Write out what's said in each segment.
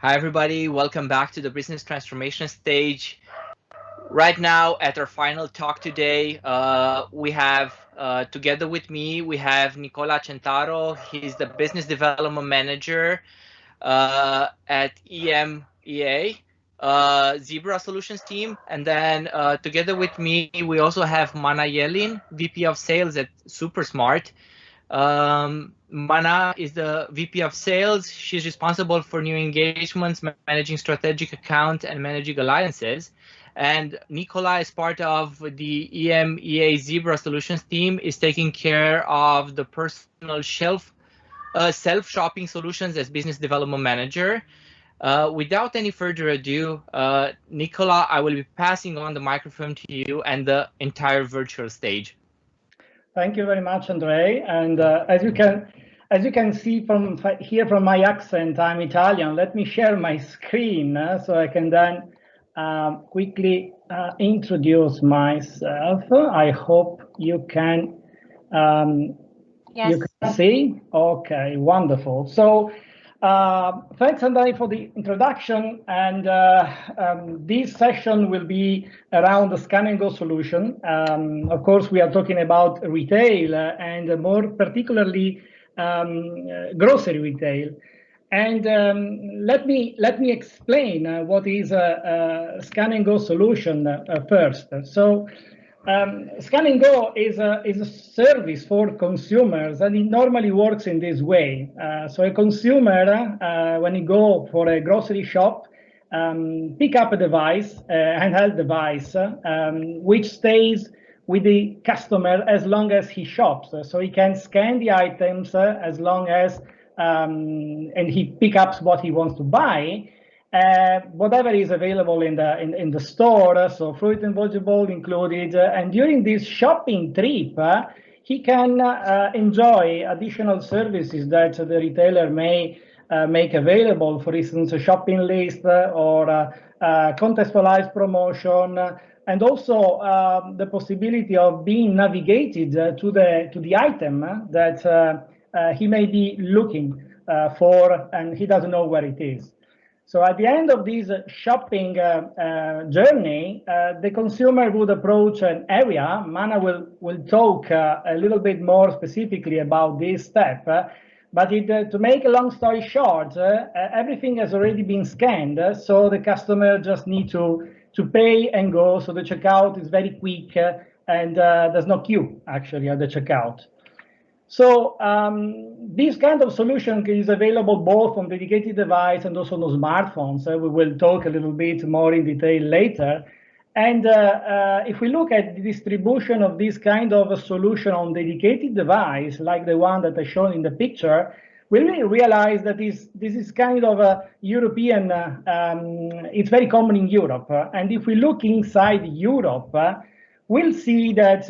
Hi, everybody. Welcome back to the business transformation stage. Right now, at our final talk today, we have together with me, we have Nicola Centenaro. He's the business development manager at EMEA Zebra Solutions team. And then together with me, we also have Mana Yellin, VP of Sales at Supersmart. Mana is the VP of Sales. She's responsible for new engagements, managing strategic account, and managing alliances. And Nicola is part of the EMEA Zebra Solutions team, is taking care of the personal self-shopping solutions as business development manager. Without any further ado, Nicola, I will be passing on the microphone to you and the entire virtual stage. Thank you very much, Andre. And as you can see from here from my accent, I'm Italian. Let me share my screen so I can then quickly introduce myself. I hope you can yes. You can see. Okay, wonderful. So thanks, Andre, for the introduction. And this session will be around the Scan and Go solution. Of course, we are talking about retail and more particularly grocery retail. And let me explain what is a Scan and Go solution first. So Scan and Go is a service for consumers, and it normally works in this way. So a consumer, when you go for a grocery shop, pick up a device, handheld device, which stays with the customer as long as he shops. So he can scan the items as long as, and he picks up what he wants to buy. Whatever is available in the store, so fruit and vegetable included. And during this shopping trip, he can enjoy additional services that the retailer may make available. For instance, a shopping list or contextualized promotion, and also the possibility of being navigated to the item that he may be looking for, and he doesn't know where it is. So at the end of this shopping journey, the consumer would approach an area. Mana will talk a little bit more specifically about this step, But to make a long story short, everything has already been scanned, so the customer just need to pay and go. So the checkout is very quick, and there's no queue actually at the checkout. So this kind of solution is available both on dedicated device and also on smartphones. We will talk a little bit more in detail later. And if we look at the distribution of this kind of a solution on dedicated device, like the one that I shown in the picture, we really realize that this is kind of a European, it's very common in Europe. And if we look inside Europe, we'll see that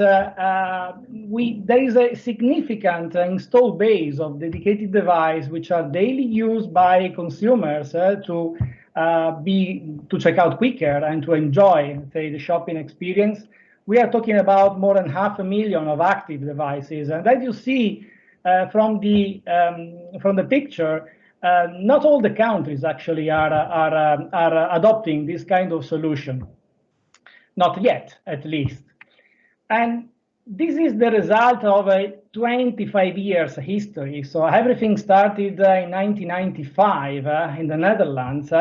there is a significant installed base of dedicated devices which are daily used by consumers to check out quicker and to enjoy, say, the shopping experience. We are talking about more than 500,000 of active devices, and as you see from the picture, not all the countries actually are adopting this kind of solution. Not yet, at least. And this is the result of a 25 years history. So everything started in 1995 in the Netherlands,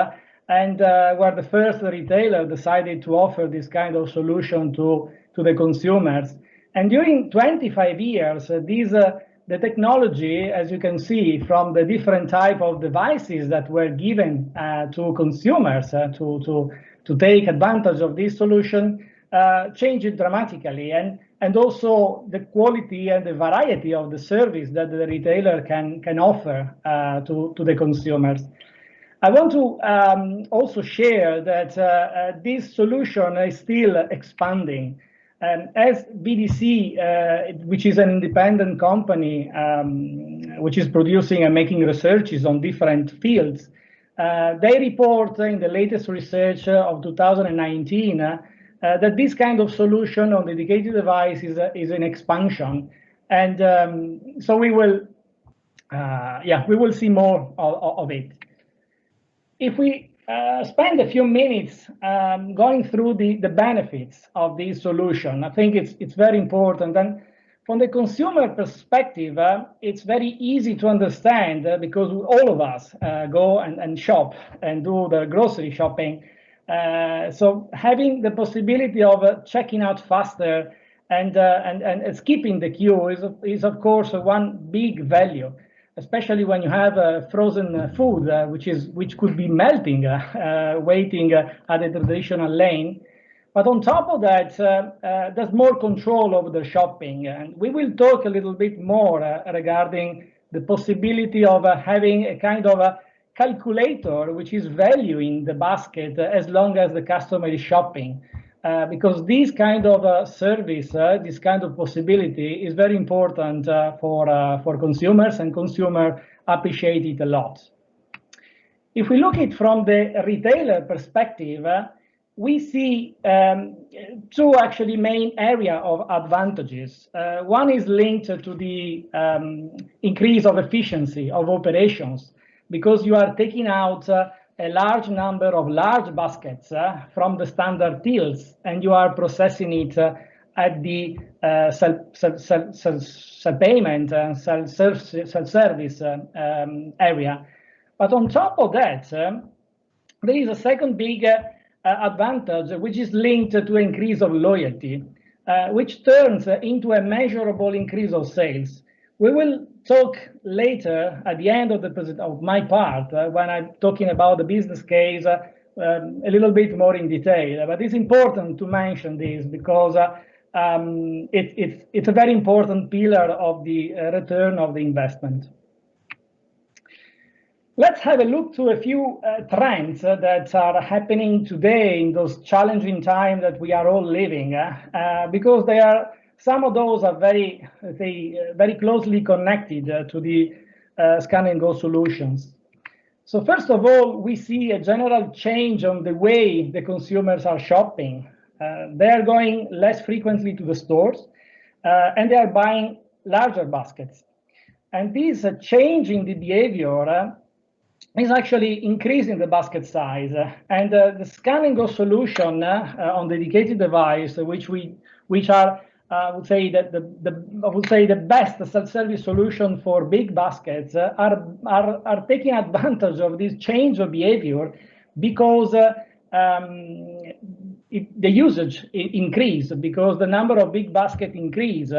and where the first retailer decided to offer this kind of solution to the consumers. And during 25 years, the technology, as you can see from the different type of devices that were given to consumers to take advantage of this solution, changed dramatically, and also the quality and the variety of the service that the retailer can offer to the consumers. I want to also share that this solution is still expanding. As BDC, which is an independent company which is producing and making researches on different fields, they report in the latest research of 2019 that this kind of solution on dedicated device is in expansion, and so we will see more of it. If we spend a few minutes going through the benefits of this solution, I think it's very important. And from the consumer perspective, it's very easy to understand because all of us go and shop and do the grocery shopping. So having the possibility of checking out faster and skipping the queue is of course one big value, especially when you have frozen food, which could be melting, waiting at a traditional lane. But on top of that, there's more control over the shopping, and we will talk a little bit more regarding the possibility of having a kind of a calculator which is valuing the basket as long as the customer is shopping, because this kind of service, this kind of possibility is very important for consumers, and consumers appreciate it a lot. If we look at it from the retailer perspective, we see two actually main area of advantages. One is linked to the increase of efficiency of operations, because you are taking out a large number of large baskets from the standard tills, and you are processing it at the self-payment and self-service area. But on top of that, there is a second big advantage, which is linked to increase of loyalty, which turns into a measurable increase of sales. We will talk later at the end of my part when I'm talking about the business case a little bit more in detail. But it's important to mention this because it's a very important pillar of the return of the investment. Let's have a look to a few trends that are happening today in those challenging times that we are all living, because some of those are very closely connected to the scan and go solutions. So first of all, we see a general change on the way the consumers are shopping. They are going less frequently to the stores, and they are buying larger baskets. And this change in the behavior is actually increasing the basket size. And the scan and go solution on dedicated device, which are I would say that the best self-service solution for big baskets are taking advantage of this change of behavior, because the usage increased, because the number of big baskets increase,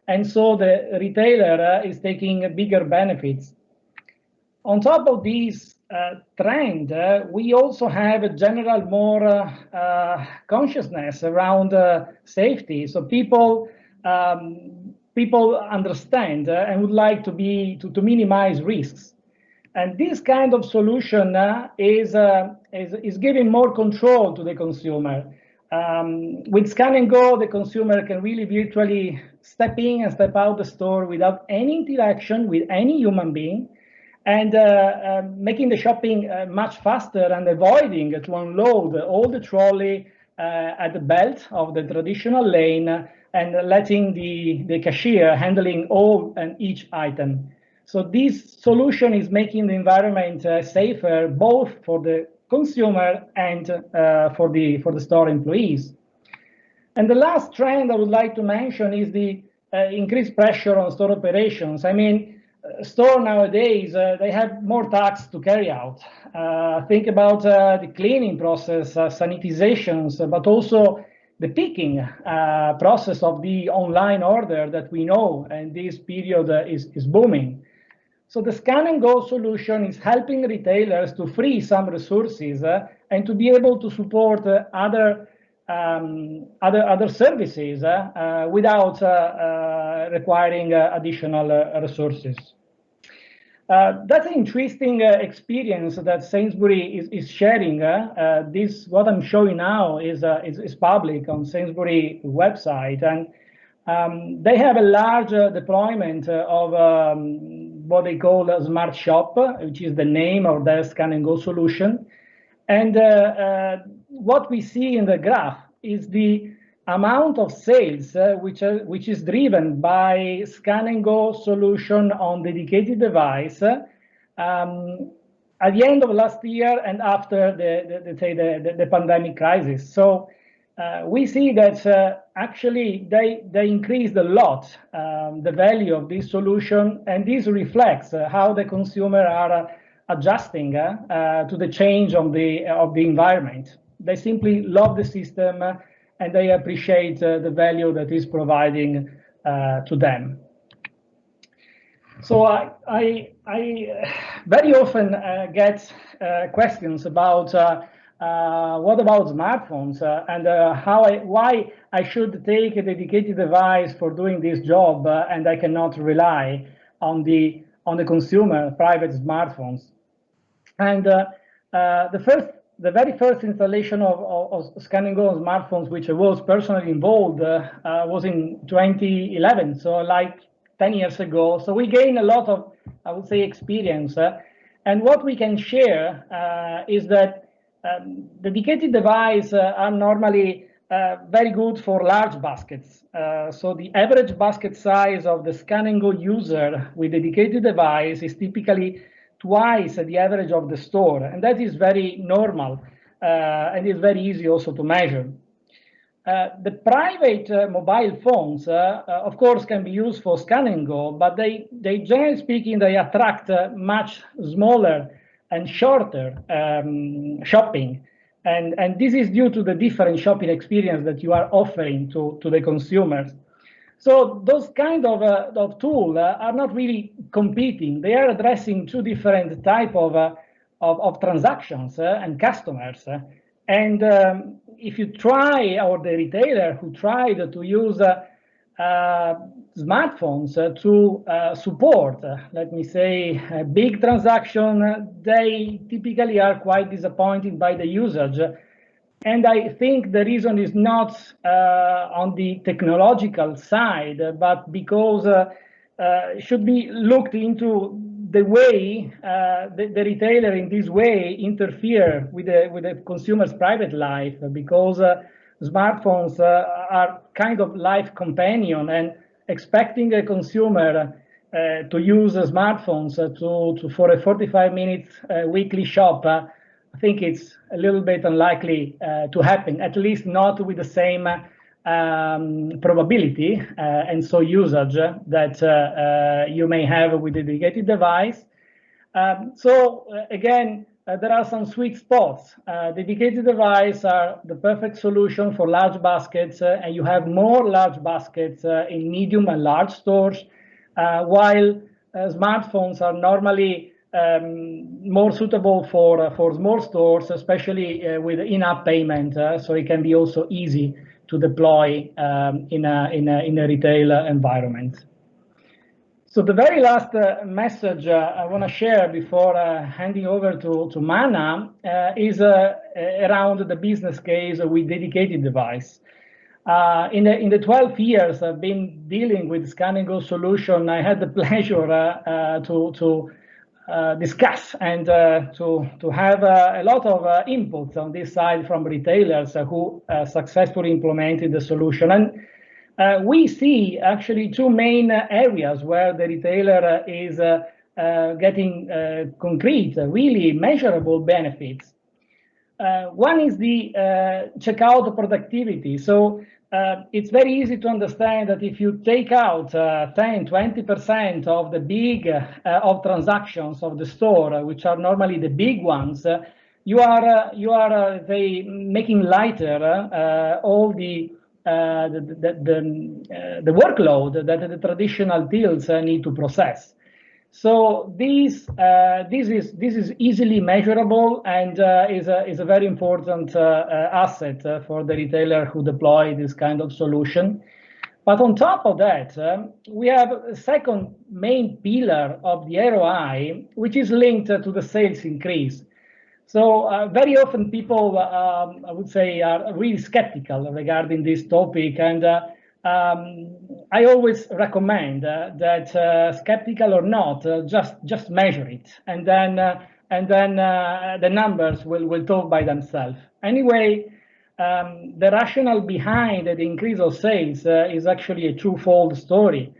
and so the retailer is taking bigger benefits. On top of this trend, we also have a general more consciousness around safety. So people understand and would like to minimize risks. And this kind of solution is giving more control to the consumer. With Scan and Go, the consumer can really virtually step in and step out the store without any interaction with any human being, and making the shopping much faster, and avoiding to unload all the trolley at the belt of the traditional lane, and letting the cashier handling all and each item. So this solution is making the environment safer, both for the consumer and for the store employees. And the last trend I would like to mention is the increased pressure on store operations. I mean, store nowadays, they have more tasks to carry out. Think about the cleaning process, sanitizations, but also the picking process of the online order that we know, and this period is booming. So the Scan and Go solution is helping retailers to free some resources and to be able to support other services without requiring additional resources. That's an interesting experience that Sainsbury is sharing. This, what I'm showing now, is public on Sainsbury website, and they have a large deployment of what they call a Smart Shop, which is the name of their Scan and Go solution. And what we see in the graph is the amount of sales which is driven by Scan and Go solution on dedicated device at the end of last year and after the pandemic crisis. So we see that actually they increased a lot the value of this solution, and this reflects how the consumer are adjusting to the change of the environment. They simply love the system, and they appreciate the value that is providing to them. So I very often get questions about what about smartphones and why I should take a dedicated device for doing this job and I cannot rely on the consumer private smartphones. And the very first installation of Scan and Go on smartphones, which I was personally involved, was in 2011, so like 10 years ago. So we gained a lot of, I would say, experience. And what we can share is that dedicated devices are normally very good for large baskets. So the average basket size of the Scan and Go user with dedicated device is typically twice the average of the store, and that is very normal, and it's very easy also to measure. The private mobile phones, of course, can be used for Scan and Go, but they generally speaking, they attract much smaller and shorter shopping, and this is due to the different shopping experience that you are offering to the consumers. So those kind of tools are not really competing. They are addressing two different type of transactions and customers. And if you try, or the retailer who tried to use smartphones to support, let me say, a big transaction, they typically are quite disappointed by the usage. And I think the reason is not on the technological side, but because it should be looked into the way the retailer in this way interfere with the consumer's private life, because smartphones are kind of life companion, and expecting a consumer to use smartphones for a 45 minutes weekly shop, I think it's a little bit unlikely to happen, at least not with the same probability and so usage that you may have with the dedicated device. Again, there are some sweet spots. Dedicated devices are the perfect solution for large baskets, and you have more large baskets in medium and large stores, while smartphones are normally more suitable for small stores, especially with in-app payment, so it can be also easy to deploy in a retail environment. So the very last message I want to share before handing over to Mana is around the business case with dedicated device. In the 12 years I've been dealing with Scan and Go solution, I had the pleasure to discuss and to have a lot of inputs on this side from retailers who successfully implemented the solution. And we see actually two main areas where the retailer is getting concrete, really measurable benefits. One is the checkout productivity. So it's very easy to understand that if you take out 10–20% of the big of transactions of the store, which are normally the big ones, you are making lighter all the workload that the traditional tills need to process. So this is easily measurable and is a very important asset for the retailer who deploy this kind of solution. But on top of that, we have a second main pillar of the ROI, which is linked to the sales increase. So very often people, I would say, are really skeptical regarding this topic, and I always recommend that skeptical or not, just measure it, and then the numbers will talk by themselves. Anyway, the rationale behind the increase of sales is actually a twofold story.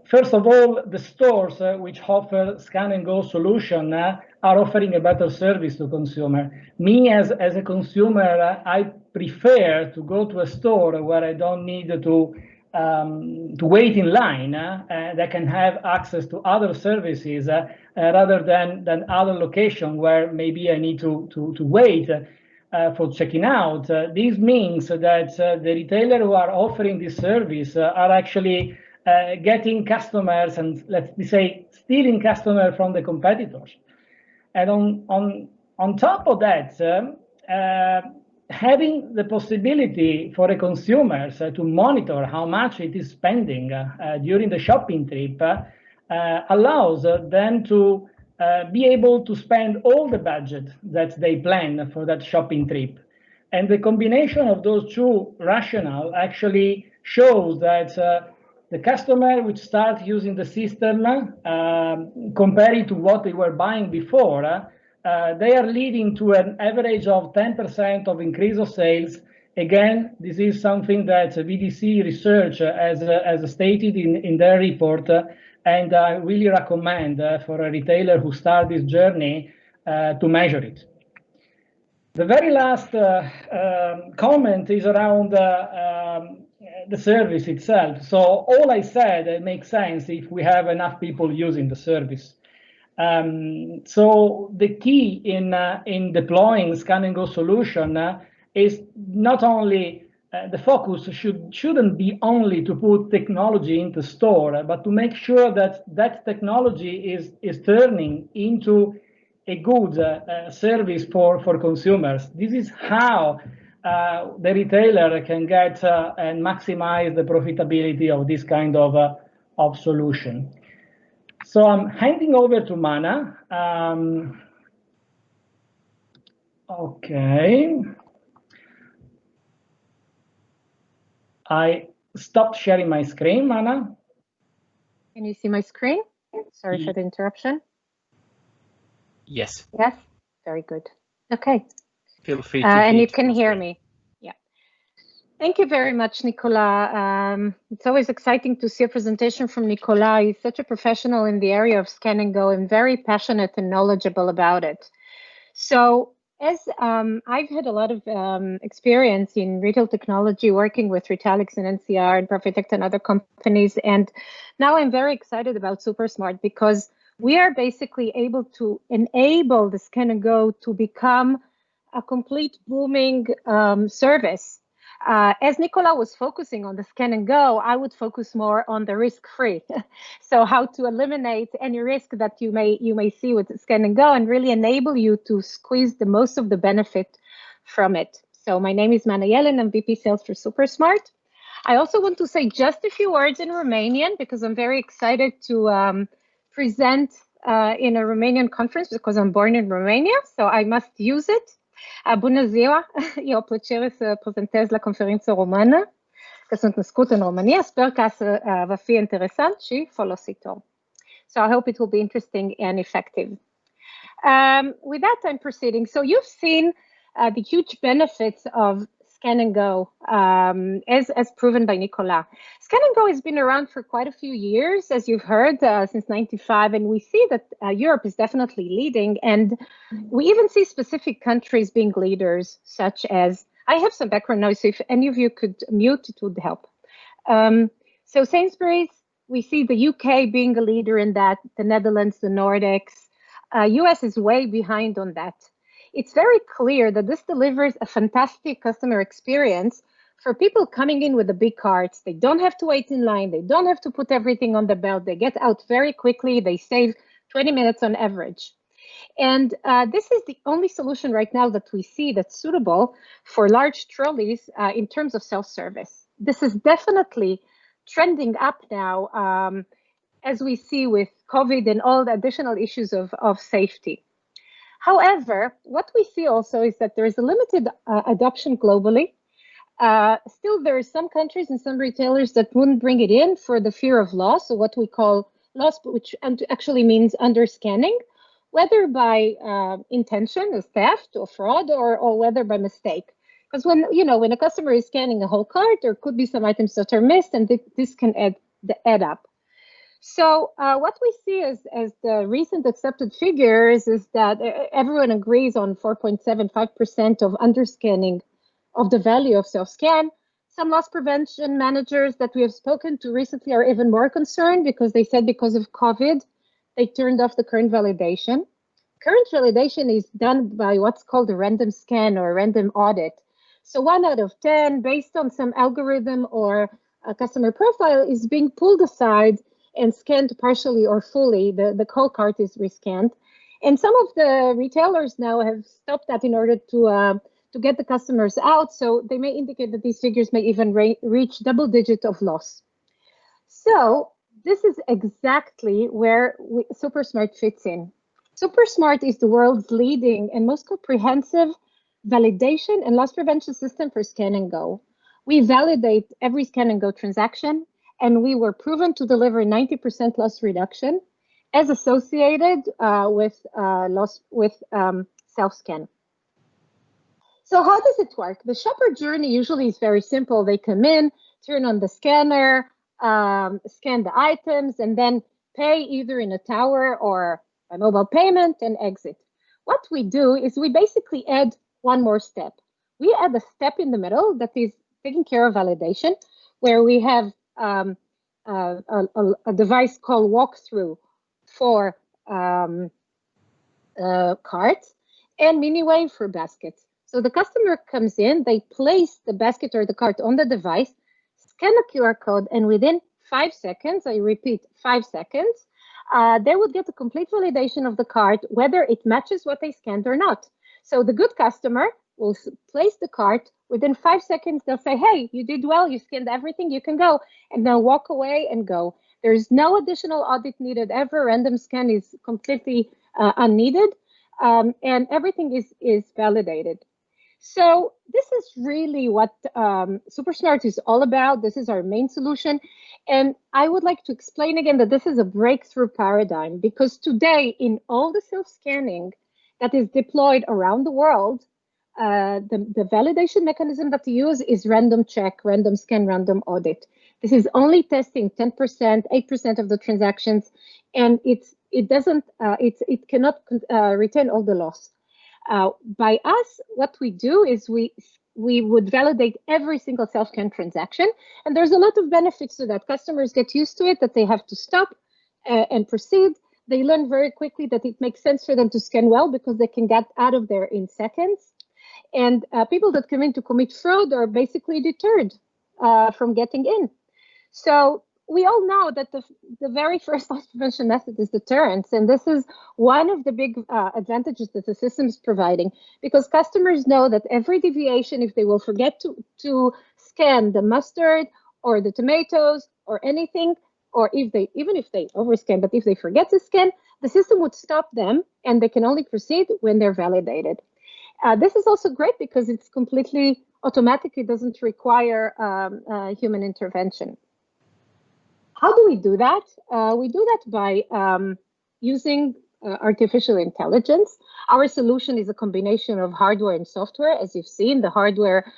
First of all, the stores which offer Scan and Go solution are offering a better service to consumer. Me as a consumer, I prefer to go to a store where I don't need to wait in line, that can have access to other services rather than other location where maybe I need to wait for checking out. This means that the retailer who are offering this service are actually getting customers and, let's say, stealing customers from the competitors. And on top of that, having the possibility for the consumers to monitor how much it is spending during the shopping trip allows them to be able to spend all the budget that they plan for that shopping trip. And the combination of those two rationale actually shows that the customer which start using the system, comparing to what they were buying before, they are leading to an average of 10% of increase of sales. Again, this is something that VDC research has stated in their report, and I really recommend for a retailer who start this journey to measure it. The very last comment is around the service itself. So all I said, it makes sense if we have enough people using the service. So the key in deploying Scan and Go solution is not only the focus shouldn't be only to put technology into store, but to make sure that that technology is turning into a good service for consumers. This is how the retailer can get and maximize the profitability of this kind of solution. So I'm handing over to Mana. Okay. I stopped sharing my screen, Mana. Can you see my screen? Sorry for the interruption. Yes. Yes, very good. Okay. Feel free to and you can hear me. Yeah. Thank you very much, Nicola. It's always exciting to see a presentation from Nicola. He's such a professional in the area of Scan and Go and very passionate and knowledgeable about it. So As I've had a lot of experience in retail technology, working with Retalix and NCR and Profitect and other companies, and now I'm very excited about Supersmart because we are basically able to enable the Scan and Go to become a complete booming service. As Nicola was focusing on the Scan and Go, I would focus more on the risk-free. So how to eliminate any risk that you may see with Scan and Go and really enable you to squeeze the most of the benefit from it. So my name is Mana Yellin, I'm VP Sales for Supersmart. I also want to say just a few words in Romanian because I'm very excited to present in a Romanian conference because I'm born in Romania, so I must use it. Bună ziua, e o plăcere să prezentez la conferință romană, că sunt născut în România, sper că va fi interesant și folositor. So I hope it will be interesting and effective. With that, I'm proceeding. So you've seen the huge benefits of Scan and Go, as proven by Nicola. Scan and Go has been around for quite a few years, as you've heard, since '95, and we see that Europe is definitely leading, and we even see specific countries being leaders, such as, I have some background noise, so if any of you could mute, it would help. So Sainsbury's, we see the UK being a leader in that, the Netherlands, the Nordics, US is way behind on that. It's very clear that this delivers a fantastic customer experience for people coming in with the big carts. They don't have to wait in line. They don't have to put everything on the belt. They get out very quickly. They save 20 minutes on average. And this is the only solution right now that we see that's suitable for large trolleys in terms of self-service. This is definitely trending up now, as we see with COVID and all the additional issues of safety. However, what we see also is that there is a limited adoption globally. Still, there are some countries and some retailers that wouldn't bring it in for the fear of loss, or what we call loss, which actually means underscanning, whether by intention, as theft or fraud, or whether by mistake. Because when a customer is scanning a whole cart, there could be some items that are missed, and this can add up. So what we see as the recent accepted figures is that everyone agrees on 4.75% of underscanning of the value of self-scan. Some loss prevention managers that we have spoken to recently are even more concerned because they said because of COVID, they turned off the current validation. Current validation is done by what's called a random scan or a random audit. So 1 out of 10, based on some algorithm or a customer profile, is being pulled aside and scanned partially or fully. The whole cart is rescanned. And some of the retailers now have stopped that in order to get the customers out. So they may indicate that these figures may even reach double digit of loss. So this is exactly where Supersmart fits in. Supersmart is the world's leading and most comprehensive validation and loss prevention system for Scan and Go. We validate every Scan and Go transaction, and we were proven to deliver 90% loss reduction as associated with self-scan. So how does it work? The shopper journey usually is very simple. They come in, turn on the scanner, scan the items, and then pay either in a tower or a mobile payment and exit. What we do is we basically add one more step. We add a step in the middle that is taking care of validation, where we have a device called walkthrough for carts and miniwave for baskets. So the customer comes in, they place the basket or the cart on the device, scan a QR code, and within 5 seconds, I repeat, 5 seconds, they would get a complete validation of the cart, whether it matches what they scanned or not. So the good customer will place the cart. Within 5 seconds, they'll say, hey, you did well, you scanned everything, you can go. And they'll walk away and go. There's no additional audit needed ever. Random scan is completely unneeded, and everything is validated. So this is really what Supersmart is all about. This is our main solution. And I would like to explain again that this is a breakthrough paradigm, because today in all the self-scanning that is deployed around the world, the validation mechanism that you use is random check, random scan, random audit. This is only testing 10%, 8% of the transactions, and it cannot retain all the loss. By us, what we do is we would validate every single self-scan transaction, and there's a lot of benefits to that. Customers get used to it, that they have to stop and proceed. They learn very quickly that it makes sense for them to scan well because they can get out of there in seconds. And people that come in to commit fraud are basically deterred from getting in. So we all know that the very first loss prevention method is deterrence. And this is one of the big advantages that the system is providing, because customers know that every deviation, if they will forget to scan the mustard or the tomatoes or anything, or even if they overscan, but if they forget to scan, the system would stop them and they can only proceed when they're validated. This is also great because it's completely automatic. It doesn't require human intervention. How do we do that? We do that by using artificial intelligence. Our solution is a combination of hardware and software. As you've seen, the hardware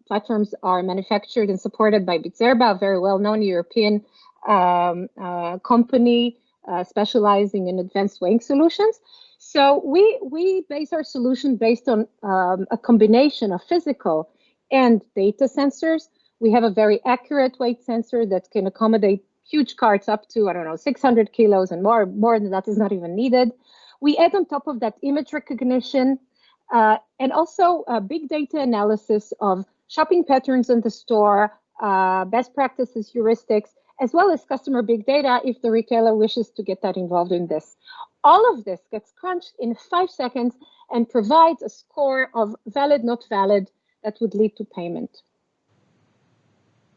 platforms are manufactured and supported by Bizerba, a very well-known European company specializing in advanced weighing solutions. So we base our solution based on a combination of physical and data sensors. We have a very accurate weight sensor that can accommodate huge carts up to, I don't know, 600 kilos and more. More than that is not even needed. We add on top of that image recognition and also big data analysis of shopping patterns in the store, best practices, heuristics, as well as customer big data if the retailer wishes to get that involved in this. All of this gets crunched in 5 seconds and provides a score of valid, not valid, that would lead to payment.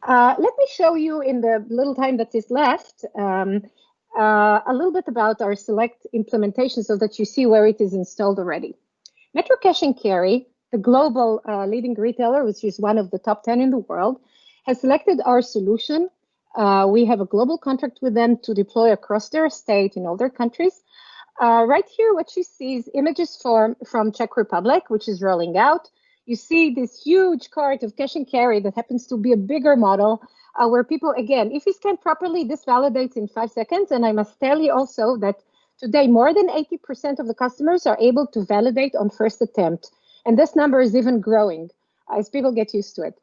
Let me show you in the little time that is left a little bit about our select implementation so that you see where it is installed already. Metro Cash and Carry, the global leading retailer, which is one of the top 10 in the world, has selected our solution. We have a global contract with them to deploy across their estate in all their countries. Right here, what you see is images from Czech Republic, which is rolling out. You see this huge cart of cash and carry that happens to be a bigger model where people, again, if you scan properly, this validates in 5 seconds. And I must tell you also that today, more than 80% of the customers are able to validate on first attempt. And this number is even growing as people get used to it.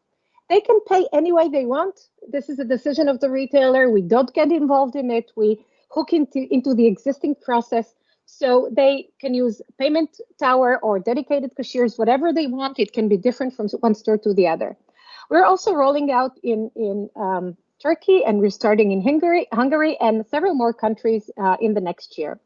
They can pay any way they want. This is a decision of the retailer. We don't get involved in it. We hook into the existing process. So they can use payment tower or dedicated cashiers, whatever they want. It can be different from one store to the other. We're also rolling out in Turkey, and we're starting in Hungary and several more countries in the next year.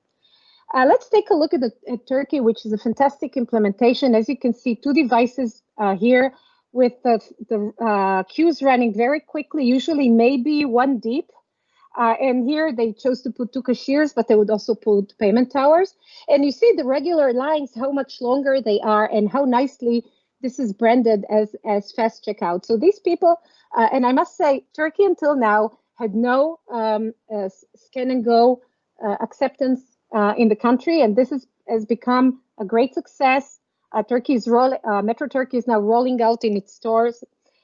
Let's take a look at Turkey, which is a fantastic implementation. As you can see, 2 devices here with the queues running very quickly, usually maybe 1 deep. And here they chose to put 2 cashiers, but they would also put payment towers. And you see the regular lines, how much longer they are and how nicely this is branded as fast checkout. So these people, and I must say, Turkey until now had no scan and go acceptance in the country. And this has become a great success. Metro Turkey is now rolling out in its stores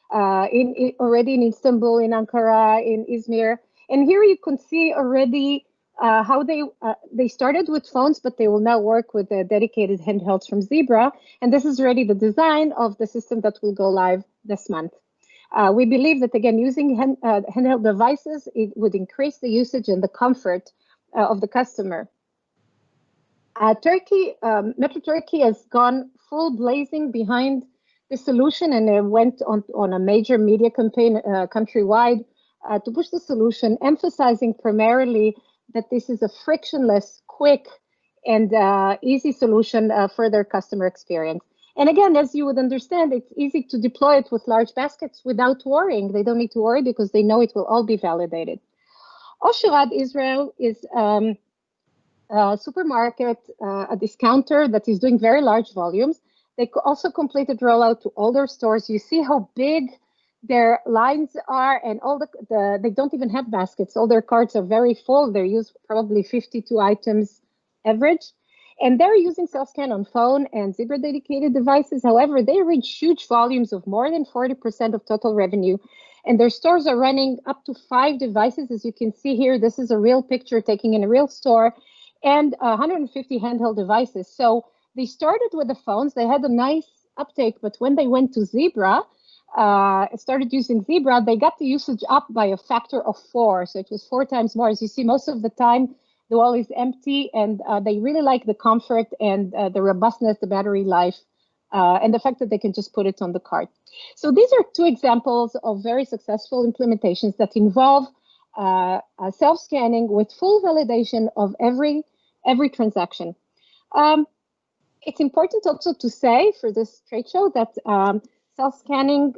already in Istanbul, in Ankara, in Izmir. And here you can see already how they started with phones, but they will now work with the dedicated handhelds from Zebra. And this is already the design of the system that will go live this month. We believe that, again, using handheld devices, it would increase the usage and the comfort of the customer. Metro Turkey has gone full blazing behind the solution, and it went on a major media campaign countrywide to push the solution, emphasizing primarily that this is a frictionless, quick, and easy solution for their customer experience. And again, as you would understand, it's easy to deploy it with large baskets without worrying. They don't need to worry because they know it will all be validated. Osherad Israel is a supermarket, a discounter that is doing very large volumes. They also completed rollout to all their stores. You see how big their lines are, and all they don't even have baskets. All their carts are very full. They use probably 52 items average. And they're using self-scan on phone and Zebra dedicated devices. However, they reach huge volumes of more than 40% of total revenue. And their stores are running up to 5 devices. As you can see here, this is a real picture taken in a real store, and 150 handheld devices. So they started with the phones. They had a nice uptake, but when they went to Zebra, started using Zebra, they got the usage up by a factor of 4. So it was 4 times more. As you see, most of the time, the wall is empty, and they really like the comfort and the robustness, the battery life, and the fact that they can just put it on the cart. So these are 2 examples of very successful implementations that involve self-scanning with full validation of every transaction. It's important also to say for this trade show that self-scanning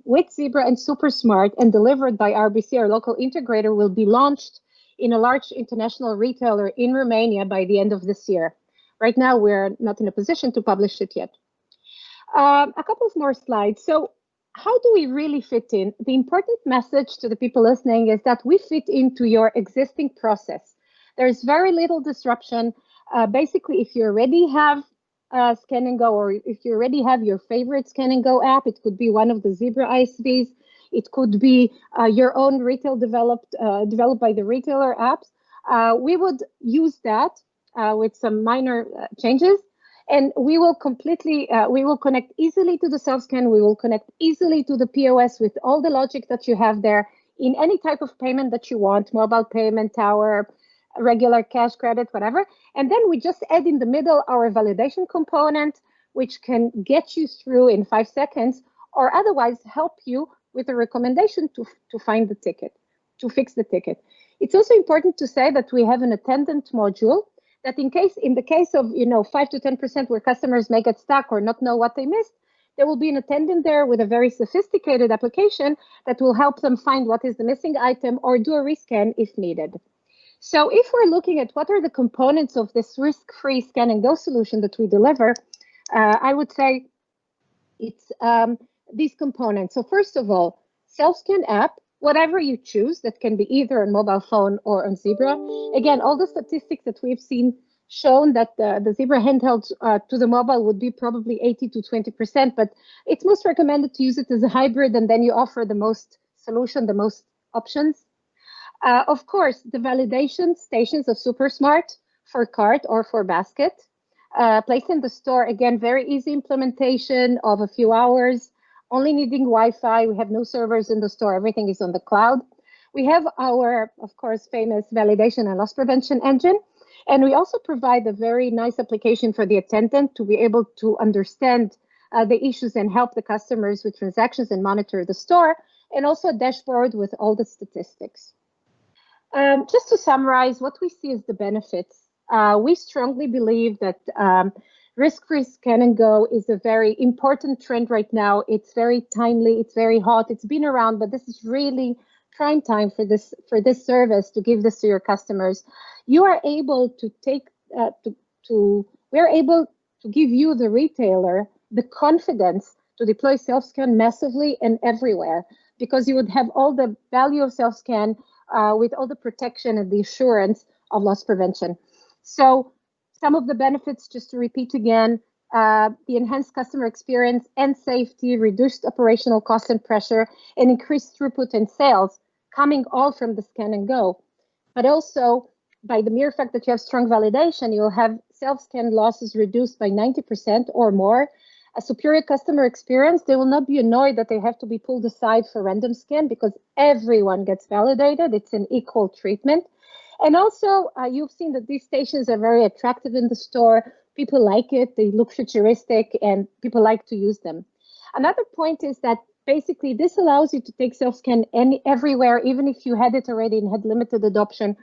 with Zebra and Supersmart and delivered by RBC, our local integrator, will be launched in a large international retailer in Romania by the end of this year. Right now, we're not in a position to publish it yet. A couple of more slides. So how do we really fit in? The important message to the people listening is that we fit into your existing process. There's very little disruption. Basically, if you already have Scan and Go, or if you already have your favorite Scan and Go app, it could be one of the Zebra ISVs. It could be your own retail developed by the retailer apps. We would use that with some minor changes, and we will connect easily to the self-scan. We will connect easily to the POS with all the logic that you have there in any type of payment that you want, mobile payment, tower, regular cash, credit, whatever. And then we just add in the middle our validation component, which can get you through in 5 seconds, or otherwise help you with a recommendation to find the ticket, to fix the ticket. It's also important to say that we have an attendant module that in the case of 5 to 10% where customers may get stuck or not know what they missed, there will be an attendant there with a very sophisticated application that will help them find what is the missing item or do a rescan if needed. So if we're looking at what are the components of this risk-free Scan and Go solution that we deliver, I would say it's these components. So first of all, self-scan app, whatever you choose, that can be either on mobile phone or on Zebra. Again, all the statistics that we've seen shown that the Zebra handheld to the mobile would be probably 80 to 20%, but it's most recommended to use it as a hybrid, and then you offer the most solution, the most options. Of course, the validation stations of Supersmart for cart or for basket. Placed in the store, again, very easy implementation of a few hours, only needing Wi-Fi. We have no servers in the store. Everything is on the cloud. We have our, of course, famous validation and loss prevention engine. And we also provide a very nice application for the attendant to be able to understand the issues and help the customers with transactions and monitor the store, and also a dashboard with all the statistics. Just to summarize, what we see is the benefits. We strongly believe that risk-free Scan and Go is a very important trend right now. It's very timely, it's very hot, it's been around, but this is really prime time for this service to give this to your customers. You are able to take we're able to give you, the retailer, the confidence to deploy self-scan massively and everywhere, because you would have all the value of self-scan with all the protection and the assurance of loss prevention. So some of the benefits, just to repeat again, the enhanced customer experience and safety, reduced operational cost and pressure, and increased throughput and sales coming all from the Scan and Go. But also, by the mere fact that you have strong validation, you'll have self-scan losses reduced by 90% or more, a superior customer experience. They will not be annoyed that they have to be pulled aside for random scan, because everyone gets validated. It's an equal treatment. And also, you've seen that these stations are very attractive in the store. People like it. They look futuristic, and people like to use them. Another point is that basically this allows you to take self-scan everywhere, even if you had it already and had limited adoption,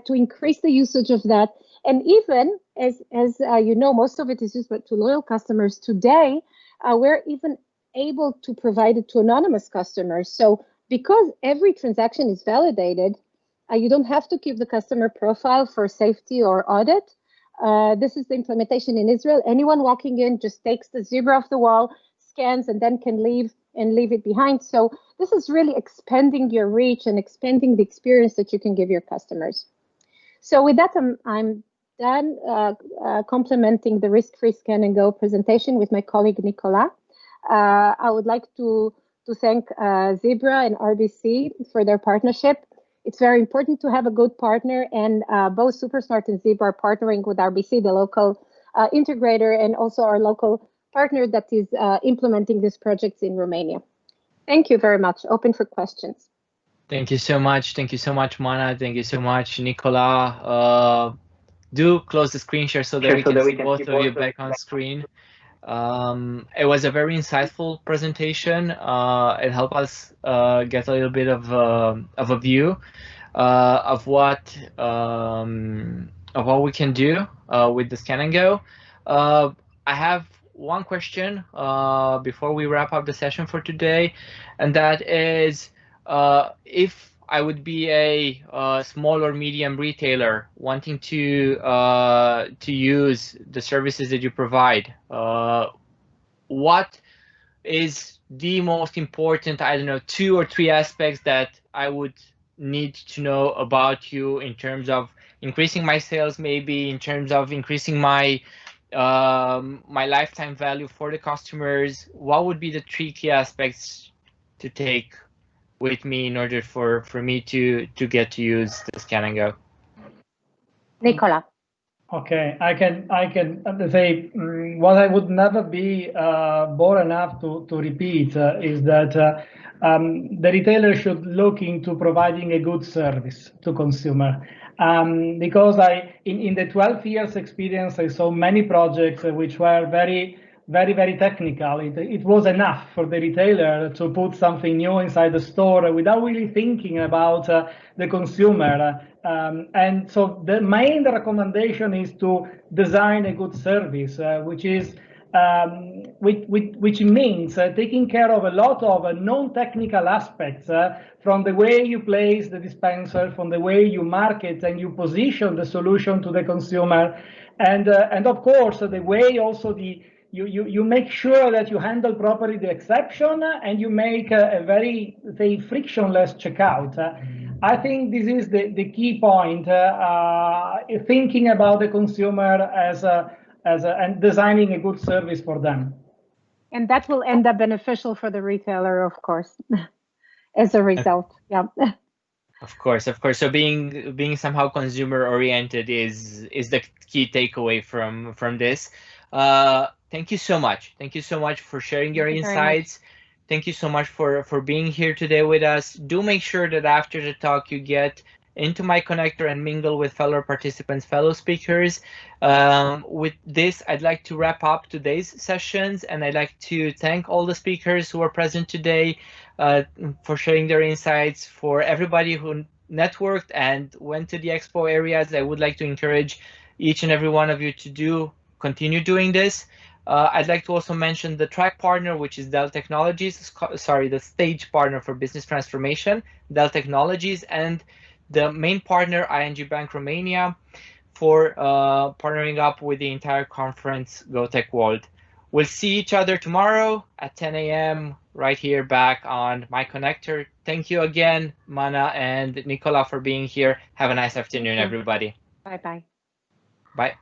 to increase the usage of that. And even as you know, most of it is used to loyal customers. Today, we're even able to provide it to anonymous customers. So because every transaction is validated, you don't have to keep the customer profile for safety or audit. This is the implementation in Israel. Anyone walking in just takes the Zebra off the wall, scans, and then can leave it behind. So this is really expanding your reach and expanding the experience that you can give your customers. So with that, I'm done complementing the risk-free Scan and Go presentation with my colleague Nicola. I would like to thank Zebra and RBC for their partnership. It's very important to have a good partner, and both Supersmart and Zebra are partnering with RBC, the local integrator and also our local partner that is implementing these projects in Romania. Thank you very much. Open for questions. Thank you so much. Thank you so much, Mana. Thank you so much, Nicola. Do close the screen share so that we can see both of you back on screen. It was a very insightful presentation. It helped us get a little bit of a view of what we can do with the Scan and Go. I have one question before we wrap up the session for today, and that is if I would be a small or medium retailer wanting to use the services that you provide, what is the most important, I don't know, 2 or 3 aspects that I would need to know about you in terms of increasing my sales, maybe in terms of increasing my my lifetime value for the customers? What would be the 3 key aspects to take with me in order for me to get to use the Scan and Go? Nicola. Okay, I can say what I would never be bored enough to repeat is that the retailer should look into providing a good service to consumer. Because in the 12 years experience, I saw many projects which were very technical. It was enough for the retailer to put something new inside the store without really thinking about the consumer. And so the main recommendation is to design a good service, which means taking care of a lot of non-technical aspects, from the way you place the dispenser, from the way you market and you position the solution to the consumer, and of course the way also you make sure that you handle properly the exception and you make a very, say, frictionless checkout. I think this is the key point, thinking about the consumer and designing a good service for them. And that will end up beneficial for the retailer, of course, as a result. Yeah. Of course. So being somehow consumer oriented is the key takeaway from this. Thank you so much. Thank you so much for sharing your insights. Thank you so much for being here today with us. Do make sure that after the talk you get into my connector and mingle with fellow participants, fellow speakers. With this, I'd like to wrap up today's sessions, and I'd like to thank all the speakers who are present today for sharing their insights. For everybody who networked and went to the expo areas, I would like to encourage each and every one of you to continue doing this. I'd like to also mention the track partner, which is Dell Technologies, the stage partner for business transformation, Dell Technologies, and the main partner, ING Bank Romania, for partnering up with the entire conference GoTech World. We'll see each other tomorrow at 10 a.m. right here back on my connector. Thank you again, Mana and Nicola, for being here. Have a nice afternoon, everybody. Bye-bye. Bye.